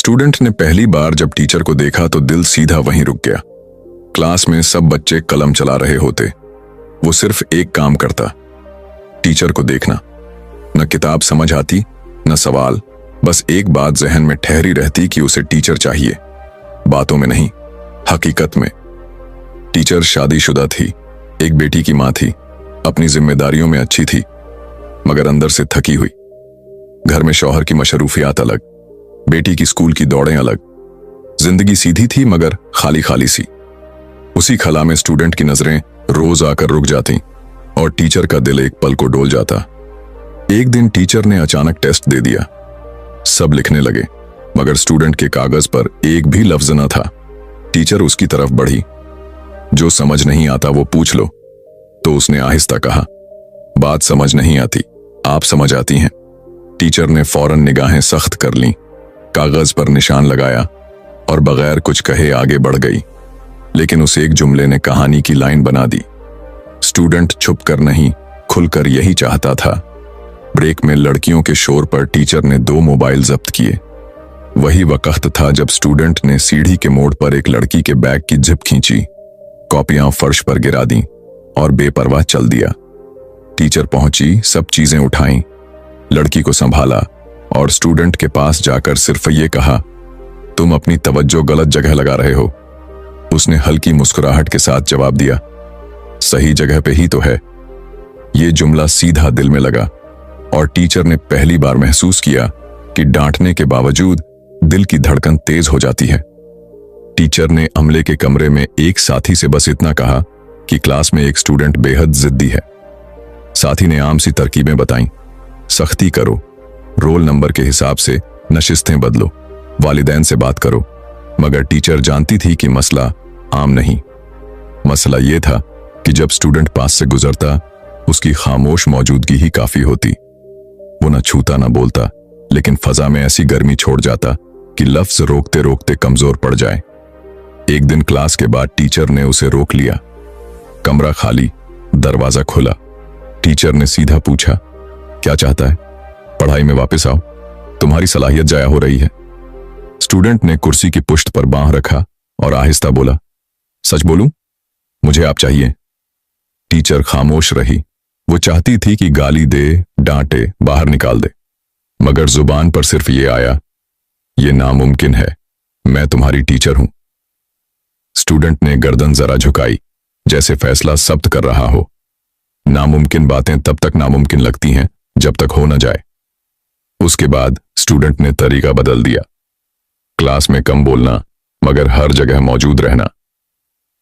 Student ने पहली बार जब टीचर को देखा तो दिल सीधा वहीं रुक गया। क्लास में सब बच्चे कलम चला रहे होते, वो सिर्फ एक काम करता, टीचर को देखना। न किताब समझ आती न सवाल, बस एक बात जहन में ठहरी रहती कि उसे टीचर चाहिए, बातों में नहीं, हकीकत में। टीचर शादीशुदा थी, एक बेटी की मां थी, अपनी जिम्मेदारियों में अच्छी थी, मगर अंदर से थकी हुई। घर में शौहर की मशरूफियात अलग, बेटी की स्कूल की दौड़ें अलग। जिंदगी सीधी थी मगर खाली खाली सी। उसी खला में स्टूडेंट की नजरें रोज आकर रुक जाती और टीचर का दिल एक पल को डोल जाता। एक दिन टीचर ने अचानक टेस्ट दे दिया। सब लिखने लगे मगर स्टूडेंट के कागज पर एक भी लफ्ज न था। टीचर उसकी तरफ बढ़ी। जो समझ नहीं आता वो पूछ लो। तो उसने आहिस्ता कहा, बात समझ नहीं आती, आप समझ आती हैं। टीचर ने फौरन निगाहें सख्त कर लीं, कागज पर निशान लगाया और बगैर कुछ कहे आगे बढ़ गई। लेकिन उस एक जुमले ने कहानी की लाइन बना दी। स्टूडेंट छुप कर नहीं, खुलकर यही चाहता था। ब्रेक में लड़कियों के शोर पर टीचर ने 2 मोबाइल जब्त किए। वही वक्त था जब स्टूडेंट ने सीढ़ी के मोड़ पर एक लड़की के बैग की जिप खींची, कॉपियां फर्श पर गिरा दी और बेपरवाह चल दिया। टीचर पहुंची, सब चीजें उठाईं, लड़की को संभाला और स्टूडेंट के पास जाकर सिर्फ ये कहा, तुम अपनी तवज्जो गलत जगह लगा रहे हो। उसने हल्की मुस्कुराहट के साथ जवाब दिया, सही जगह पे ही तो है। ये जुमला सीधा दिल में लगा और टीचर ने पहली बार महसूस किया कि डांटने के बावजूद दिल की धड़कन तेज हो जाती है। टीचर ने अमले के कमरे में एक साथी से बस इतना कहा कि क्लास में एक स्टूडेंट बेहद जिद्दी है। साथी ने आम सी तरकीबें बताईं, सख्ती करो, रोल नंबर के हिसाब से नशिस्तें बदलो, वालिदैन से बात करो। मगर टीचर जानती थी कि मसला आम नहीं। मसला यह था कि जब स्टूडेंट पास से गुजरता, उसकी खामोश मौजूदगी ही काफी होती। वो न छूता न बोलता, लेकिन फजा में ऐसी गर्मी छोड़ जाता कि लफ्ज रोकते रोकते कमजोर पड़ जाए। एक दिन क्लास के बाद टीचर ने उसे रोक लिया। कमरा खाली, दरवाजा खुला। टीचर ने सीधा पूछा, क्या चाहता है? पढ़ाई में वापस आओ, तुम्हारी सलाहियत जाया हो रही है। स्टूडेंट ने कुर्सी की पुश्त पर बांह रखा और आहिस्ता बोला, सच बोलूं, मुझे आप चाहिए। टीचर खामोश रही। वो चाहती थी कि गाली दे, डांटे, बाहर निकाल दे, मगर जुबान पर सिर्फ ये आया, ये नामुमकिन है, मैं तुम्हारी टीचर हूं। स्टूडेंट ने गर्दन जरा झुकाई, जैसे फैसला सब्त कर रहा हो। नामुमकिन बातें तब तक नामुमकिन लगती हैं जब तक हो न जाए। उसके बाद स्टूडेंट ने तरीका बदल दिया। क्लास में कम बोलना मगर हर जगह मौजूद रहना।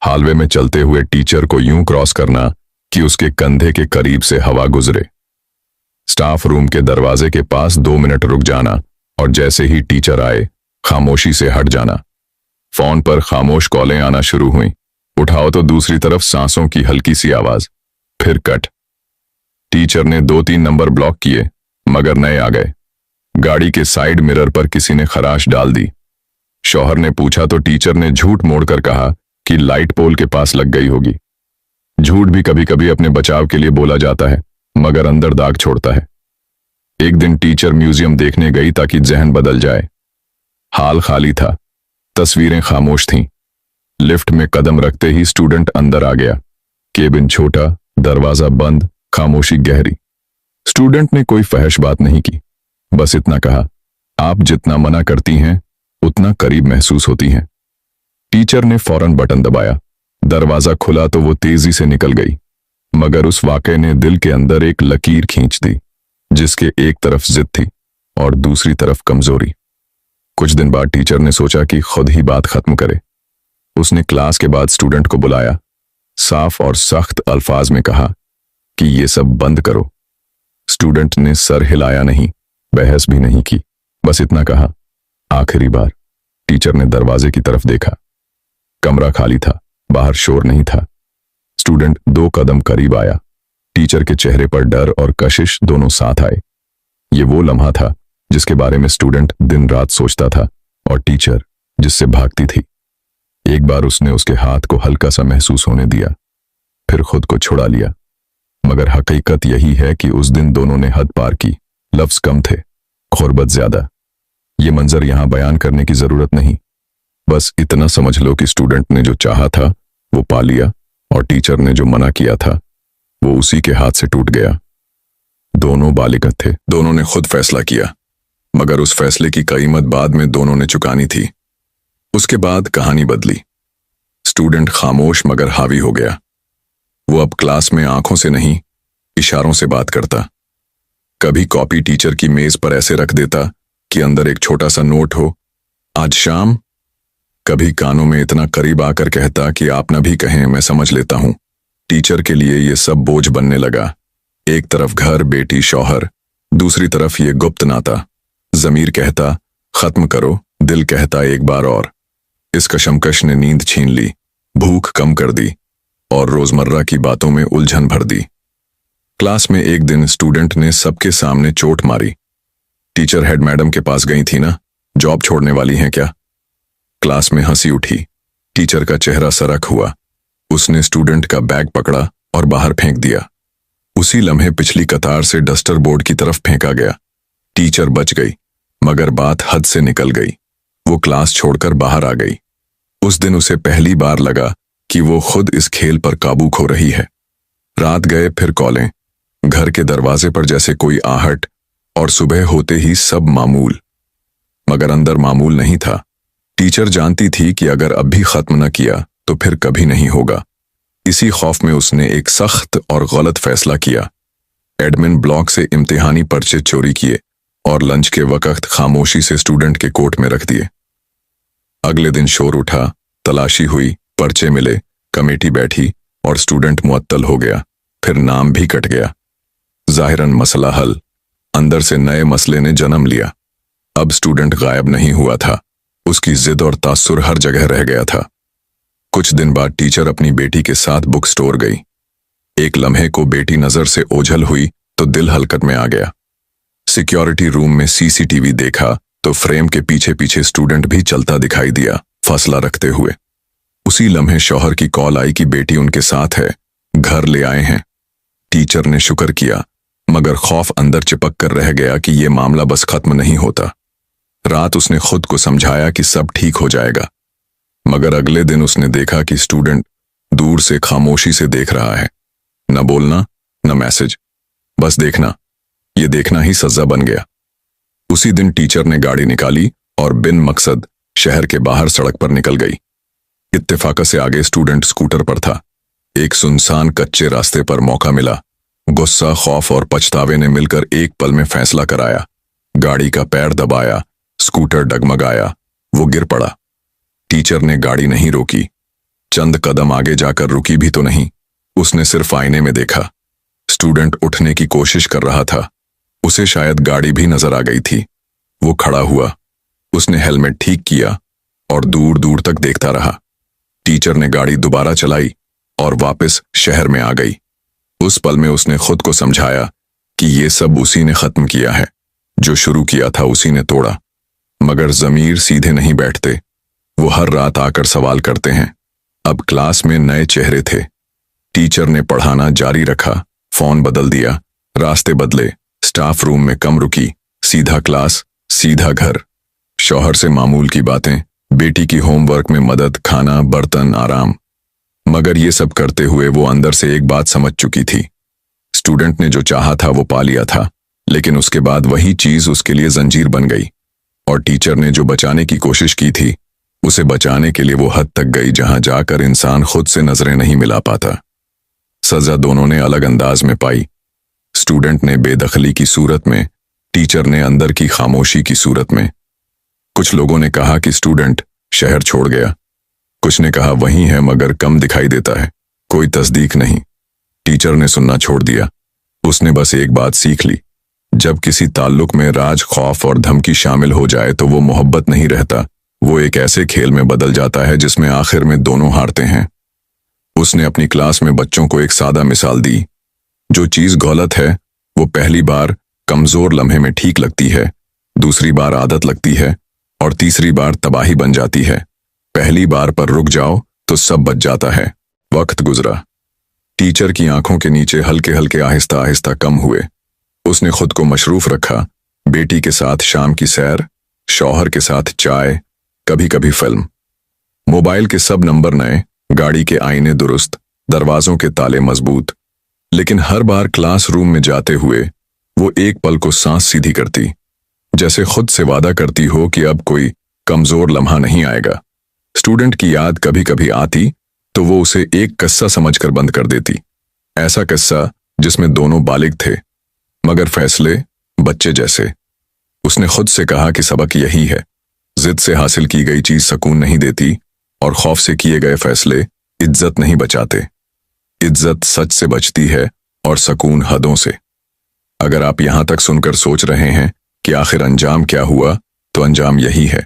हालवे में चलते हुए टीचर को यूं क्रॉस करना कि उसके कंधे के करीब से हवा गुजरे। स्टाफ रूम के दरवाजे के पास 2 मिनट रुक जाना और जैसे ही टीचर आए, खामोशी से हट जाना। फोन पर खामोश कॉलें आना शुरू हुई। उठाओ तो दूसरी तरफ सांसों की हल्की सी आवाज, फिर कट। टीचर ने 2-3 नंबर ब्लॉक किए मगर नए आ गए। गाड़ी के साइड मिरर पर किसी ने खराश डाल दी। शौहर ने पूछा तो टीचर ने झूठ मोड़कर कहा कि लाइट पोल के पास लग गई होगी। झूठ भी कभी कभी अपने बचाव के लिए बोला जाता है मगर अंदर दाग छोड़ता है। एक दिन टीचर म्यूजियम देखने गई ताकि जहन बदल जाए। हाल खाली था, तस्वीरें खामोश थीं। लिफ्ट में कदम रखते ही स्टूडेंट अंदर आ गया। केबिन छोटा, दरवाजा बंद, खामोशी गहरी। स्टूडेंट ने कोई फहश बात नहीं की, बस इतना कहा, आप जितना मना करती हैं उतना करीब महसूस होती हैं। टीचर ने फौरन बटन दबाया। दरवाजा खुला तो वो तेजी से निकल गई, मगर उस वाकये ने दिल के अंदर एक लकीर खींच दी, जिसके एक तरफ जिद थी और दूसरी तरफ कमजोरी। कुछ दिन बाद टीचर ने सोचा कि खुद ही बात खत्म करे। उसने क्लास के बाद स्टूडेंट को बुलाया, साफ और सख्त अल्फाज में कहा कि ये सब बंद करो। स्टूडेंट ने सर हिलाया नहीं, बहस भी नहीं की, बस इतना कहा, आखिरी बार। टीचर ने दरवाजे की तरफ देखा। कमरा खाली था, बाहर शोर नहीं था। स्टूडेंट 2 कदम करीब आया। टीचर के चेहरे पर डर और कशिश दोनों साथ आए। ये वो लम्हा था जिसके बारे में स्टूडेंट दिन रात सोचता था और टीचर जिससे भागती थी। एक बार उसने उसके हाथ को हल्का सा महसूस होने दिया, फिर खुद को छुड़ा लिया। मगर हकीकत यही है कि उस दिन दोनों ने हद पार की। लफ्ज कम थे, खुरबत ज्यादा। ये मंजर यहां बयान करने की जरूरत नहीं, बस इतना समझ लो कि स्टूडेंट ने जो चाहा था वो पा लिया और टीचर ने जो मना किया था वो उसी के हाथ से टूट गया। दोनों बालिग थे, दोनों ने खुद फैसला किया, मगर उस फैसले की कीमत बाद में दोनों ने चुकानी थी। उसके बाद कहानी बदली। स्टूडेंट खामोश मगर हावी हो गया। वो अब क्लास में आंखों से नहीं, इशारों से बात करता। कभी कॉपी टीचर की मेज पर ऐसे रख देता कि अंदर एक छोटा सा नोट हो, आज शाम। कभी कानों में इतना करीब आकर कहता कि आप न भी कहें, मैं समझ लेता हूं। टीचर के लिए ये सब बोझ बनने लगा। एक तरफ घर, बेटी, शौहर, दूसरी तरफ ये गुप्त नाता। जमीर कहता खत्म करो, दिल कहता एक बार और। इस कशमकश ने नींद छीन ली, भूख कम कर दी और रोजमर्रा की बातों में उलझन भर दी। क्लास में एक दिन स्टूडेंट ने सबके सामने चोट मारी। टीचर हेड मैडम के पास गई थी ना, जॉब छोड़ने वाली हैं क्या? क्लास में हंसी उठी। टीचर का चेहरा सरक हुआ। उसने स्टूडेंट का बैग पकड़ा और बाहर फेंक दिया। उसी लम्हे पिछली कतार से डस्टर बोर्ड की तरफ फेंका गया। टीचर बच गई, मगर बात हद से निकल गई। वो क्लास छोड़कर बाहर आ गई। उस दिन उसे पहली बार लगा कि वो खुद इस खेल पर काबू खो रही है। रात गए, फिर कॉलें, घर के दरवाजे पर जैसे कोई आहट, और सुबह होते ही सब मामूल। मगर अंदर मामूल नहीं था। टीचर जानती थी कि अगर अब भी खत्म न किया तो फिर कभी नहीं होगा। इसी खौफ में उसने एक सख्त और गलत फैसला किया। एडमिन ब्लॉक से इम्तिहानी पर्चे चोरी किए और लंच के वक्त खामोशी से स्टूडेंट के कोट में रख दिए। अगले दिन शोर उठा, तलाशी हुई, पर्चे मिले, कमेटी बैठी और स्टूडेंट मुअत्तल हो गया। फिर नाम भी कट गया। जाहिरन मसला हल। अंदर से नए मसले ने जन्म लिया। अब स्टूडेंट गायब नहीं हुआ था, उसकी जिद और तासुर हर जगह रह गया था। कुछ दिन बाद टीचर अपनी बेटी के साथ बुक स्टोर गई। एक लम्हे को बेटी नजर से ओझल हुई तो दिल हलकत में आ गया। सिक्योरिटी रूम में सीसीटीवी देखा तो फ्रेम के पीछे पीछे स्टूडेंट भी चलता दिखाई दिया, फैसला रखते हुए। उसी लम्हे शौहर की कॉल आई कि बेटी उनके साथ है, घर ले आए हैं। टीचर ने शुक्र किया, मगर खौफ अंदर चिपक कर रह गया कि यह मामला बस खत्म नहीं होता। रात उसने खुद को समझाया कि सब ठीक हो जाएगा, मगर अगले दिन उसने देखा कि स्टूडेंट दूर से खामोशी से देख रहा है। न बोलना, न मैसेज, बस देखना। ये देखना ही सजा बन गया। उसी दिन टीचर ने गाड़ी निकाली और बिन मकसद शहर के बाहर सड़क पर निकल गई। इत्तेफाक से आगे स्टूडेंट स्कूटर पर था। एक सुनसान कच्चे रास्ते पर मौका मिला। गुस्सा, खौफ और पछतावे ने मिलकर एक पल में फैसला कराया। गाड़ी का पैर दबाया, स्कूटर डगमगाया, वो गिर पड़ा। टीचर ने गाड़ी नहीं रोकी। चंद कदम आगे जाकर रुकी भी तो नहीं। उसने सिर्फ आईने में देखा। स्टूडेंट उठने की कोशिश कर रहा था। उसे शायद गाड़ी भी नजर आ गई थी। वो खड़ा हुआ, उसने हेलमेट ठीक किया और दूर दूर तक देखता रहा। टीचर ने गाड़ी दोबारा चलाई और वापस शहर में आ गई। उस पल में उसने खुद को समझाया कि ये सब उसी ने खत्म किया है। जो शुरू किया था उसी ने तोड़ा। मगर जमीर सीधे नहीं बैठते, वो हर रात आकर सवाल करते हैं। अब क्लास में नए चेहरे थे। टीचर ने पढ़ाना जारी रखा, फोन बदल दिया, रास्ते बदले, स्टाफ रूम में कम रुकी, सीधा क्लास, सीधा घर। शौहर से मामूल की बातें, बेटी की होमवर्क में मदद, खाना, बर्तन, आराम। मगर ये सब करते हुए वो अंदर से एक बात समझ चुकी थी। स्टूडेंट ने जो चाहा था वो पा लिया था, लेकिन उसके बाद वही चीज उसके लिए जंजीर बन गई। और टीचर ने जो बचाने की कोशिश की थी, उसे बचाने के लिए वो हद तक गई जहां जाकर इंसान खुद से नजरें नहीं मिला पाता। सजा दोनों ने अलग अंदाज में पाई। स्टूडेंट ने बेदखली की सूरत में, टीचर ने अंदर की खामोशी की सूरत में। कुछ लोगों ने कहा कि स्टूडेंट शहर छोड़ गया, कुछ ने कहा वही है मगर कम दिखाई देता है। कोई तस्दीक नहीं। टीचर ने सुनना छोड़ दिया। उसने बस एक बात सीख ली, जब किसी ताल्लुक में राज, खौफ और धमकी शामिल हो जाए तो वो मोहब्बत नहीं रहता, वो एक ऐसे खेल में बदल जाता है जिसमें आखिर में दोनों हारते हैं। उसने अपनी क्लास में बच्चों को एक सादा मिसाल दी। जो चीज गलत है वो पहली बार कमजोर लम्हे में ठीक लगती है, दूसरी बार आदत लगती है और तीसरी बार तबाही बन जाती है। पहली बार पर रुक जाओ तो सब बच जाता है। वक्त गुजरा। टीचर की आंखों के नीचे हल्के हल्के आहिस्ता आहिस्ता कम हुए। उसने खुद को मशरूफ रखा। बेटी के साथ शाम की सैर, शौहर के साथ चाय, कभी कभी फिल्म। मोबाइल के सब नंबर नए, गाड़ी के आईने दुरुस्त, दरवाजों के ताले मजबूत। लेकिन हर बार क्लासरूम में जाते हुए वो एक पल को सांस सीधी करती, जैसे खुद से वादा करती हो कि अब कोई कमजोर लम्हा नहीं आएगा। स्टूडेंट की याद कभी कभी आती तो वो उसे एक किस्सा समझकर बंद कर देती। ऐसा किस्सा जिसमें दोनों बालिग थे, मगर फैसले बच्चे जैसे। उसने खुद से कहा कि सबक यही है, जिद से हासिल की गई चीज सुकून नहीं देती और खौफ से किए गए फैसले इज्जत नहीं बचाते। इज्जत सच से बचती है और सुकून हदों से। अगर आप यहां तक सुनकर सोच रहे हैं कि आखिर अंजाम क्या हुआ, तो अंजाम यही है।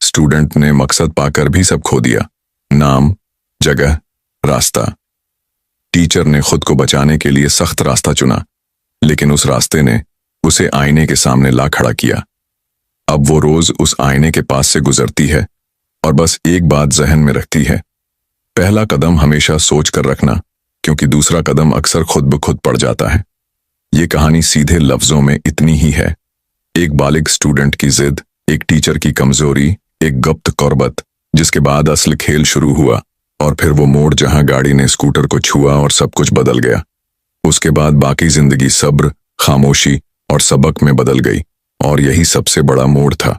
स्टूडेंट ने मकसद पाकर भी सब खो दिया, नाम, जगह, रास्ता। टीचर ने खुद को बचाने के लिए सख्त रास्ता चुना, लेकिन उस रास्ते ने उसे आईने के सामने ला खड़ा किया। अब वो रोज उस आईने के पास से गुजरती है और बस एक बात जहन में रखती है, पहला कदम हमेशा सोच कर रखना, क्योंकि दूसरा कदम अक्सर खुद ब खुद पड़ जाता है। ये कहानी सीधे लफ्जों में इतनी ही है। एक बालिग स्टूडेंट की जिद, एक टीचर की कमजोरी, एक गुप्त कुर्बत, जिसके बाद असल खेल शुरू हुआ। और फिर वो मोड़ जहां गाड़ी ने स्कूटर को छुआ और सब कुछ बदल गया। उसके बाद बाकी जिंदगी सब्र, खामोशी और सबक में बदल गई। और यही सबसे बड़ा मोड़ था।